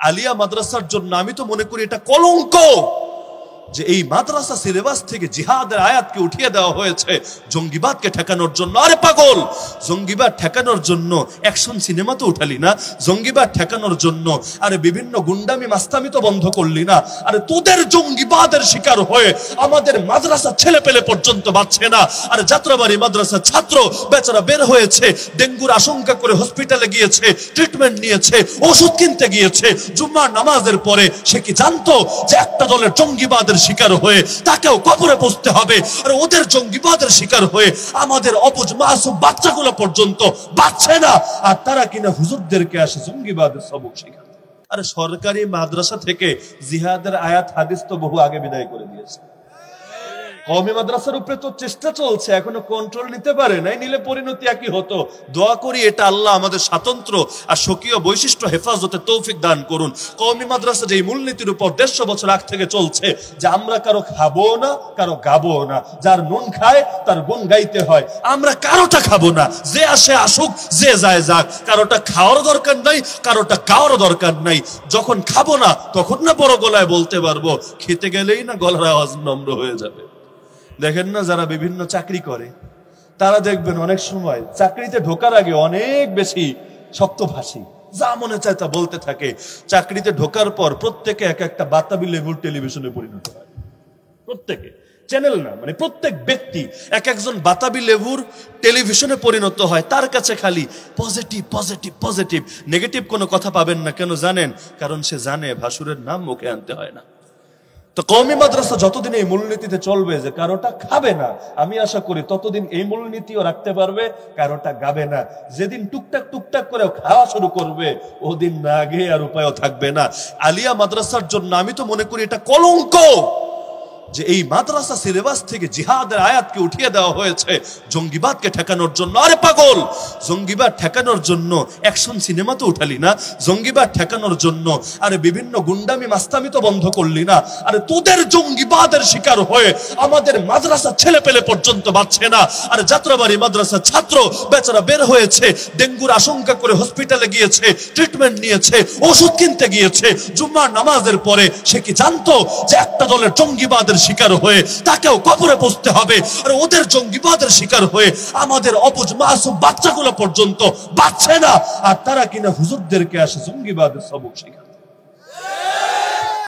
আলিয়া মাদ্রাসার জন্য আমি তো মনে করি এটা কলঙ্ক যে এই মাদ্রাসা সিলেবাস থেকে জিহাদের আয়াতকে উঠিয়ে দেওয়া হয়েছে জঙ্গিবাদকে ঠেকানোর জন্য। আরে পাগল, জঙ্গিবাদ ঠেকানোর জন্য অ্যাকশন সিনেমা তো উঠালি না, জঙ্গিবাদ ঠেকানোর জন্য আরে বিভিন্ন গুন্ডামি মাস্তামি তো বন্ধ করলি না। আরে তোদের জঙ্গিবাদের শিকার হয়ে আমাদের মাদ্রাসা ছেলে পেলে পর্যন্ত বাঁচছে না। আরে যাত্রাবাড়ি মাদ্রাসার ছাত্র বেচারা বের হয়েছে, ডেঙ্গুর আশঙ্কা করে হসপিটালে গিয়েছে, ট্রিটমেন্ট নিয়েছে, ওষুধ কিনতে গিয়েছে। জুম্মার নামাজের পরে সে কি জানতো যে একটা দলের জঙ্গিবাদের শিকার হয়ে তাকেও কবরে পৌঁছতে হবে? আর ওদের জঙ্গিবাদের শিকার হয়ে আমাদের অবুঝ মাসুম বাচ্চাগুলো পর্যন্ত বাঁচছে না, আর তারা কিনা হুজুরদেরকে আসে জঙ্গিবাদের সবক শেখাতে। আরে সরকারি মাদ্রাসা থেকে জিহাদের আয়াত হাদিস তো বহু আগে বিদায় করে দিয়েছে। কওমি মাদ্রাসার উপরে তো চেষ্টা চলছে, এখনো কন্ট্রোল নিতে পারে নাই, নিলে পরিণতি একই হতো। দোয়া করি এটা আল্লাহ আমাদের স্বাতন্ত্র আর স্বকীয় বৈশিষ্ট্য হেফাজতে তৌফিক দান করুন। কওমি মাদ্রাসা যে মূলনীতির উপর 150 বছর আগ থেকে চলছে যে আমরা কারো খাবো না, কারো গাবো না, যার নুন খায় তার গুণ গাইতে হয়। আমরা কারোটা খাবো না, যে আসে আসুক, যে যায় যাক, কারোটা খাওয়ার দরকার নাই, কারোটা গাওয়ার দরকার নাই। যখন খাবো না তখন না বড় গলায় বলতে পারবো, খেতে গেলেই না গলার আওয়াজ নম্র হয়ে যাবে। দেখেন না যারা বিভিন্ন চাকরি করে তারা দেখবেন অনেক সময় চাকরিতে ঢোকার আগে অনেক বেশি শক্তভাষী, যা মনে চায় তা বলতে থাকে। চাকরিতে ঢোকার পর প্রত্যেকে এক একটা বাতাবি লেবুর টেলিভিশনে পরিণত হয়। প্রত্যেকে, চ্যানেল না, মানে প্রত্যেক ব্যক্তি এক একজন বাতাবি লেবুর টেলিভিশনে পরিণত হয়। তার কাছে খালি পজিটিভ পজিটিভ পজিটিভ, নেগেটিভ কোনো কথা পাবেন না। কেন জানেন? কারণ সে জানে ভাসুরের নাম মুখে আনতে হয় না। তো কওমি মাদ্রাসা যতদিন এই মূলনীতিতে চলবে যে কারোটা খাবে না, আমি আশা করি ততদিন এই মূলনীতিও রাখতে পারবে, কারোটা গাবে না। যেদিন টুকটাক টুকটাক করে খাওয়া শুরু করবে ওদিন না আগে আর উপায়ও থাকবে না। আলিয়া মাদ্রাসার জন্য আমি তো মনে করি এটা কলঙ্ক যে এই মাদ্রাসা সিলেবাস থেকে জিহাদের আয়াতকে উঠিয়ে দেওয়া হয়েছে জঙ্গিবাদকে ঠেকানোর জন্য। আরে পাগল, জঙ্গিবাদ ঠেকানোর জন্য অ্যাকশন সিনেমা তো উঠালি না, জঙ্গিবাদ ঠেকানোর জন্য আরে বিভিন্ন গুন্ডামি মাস্তামি তো বন্ধ করলি না। আরে তোদের জঙ্গিবাদের শিকার হয়ে আমাদের মাদ্রাসা ছেলে পেলে পর্যন্ত বাঁচছে না। আরে যাত্রাবাড়ি মাদ্রাসার ছাত্র বেচারা বের হয়েছে, ডেঙ্গুর আশঙ্কা করে হসপিটালে গিয়েছে, ট্রিটমেন্ট নিয়েছে, ওষুধ কিনতে গিয়েছে। জুম্মার নামাজের পরে সে কি জানতো যে একটা দলের জঙ্গিবাদের শিকার হয়ে তাকেও কবরে পৌঁছতে হবে? আর ওদের জঙ্গিবাদের শিকার হয়ে আমাদের অবুঝ মাসুম বাচ্চাগুলো পর্যন্ত বাঁচছে না, আর তারা কিনা হুজুরদেরকে আসে জঙ্গিবাদের সবক শেখাতে।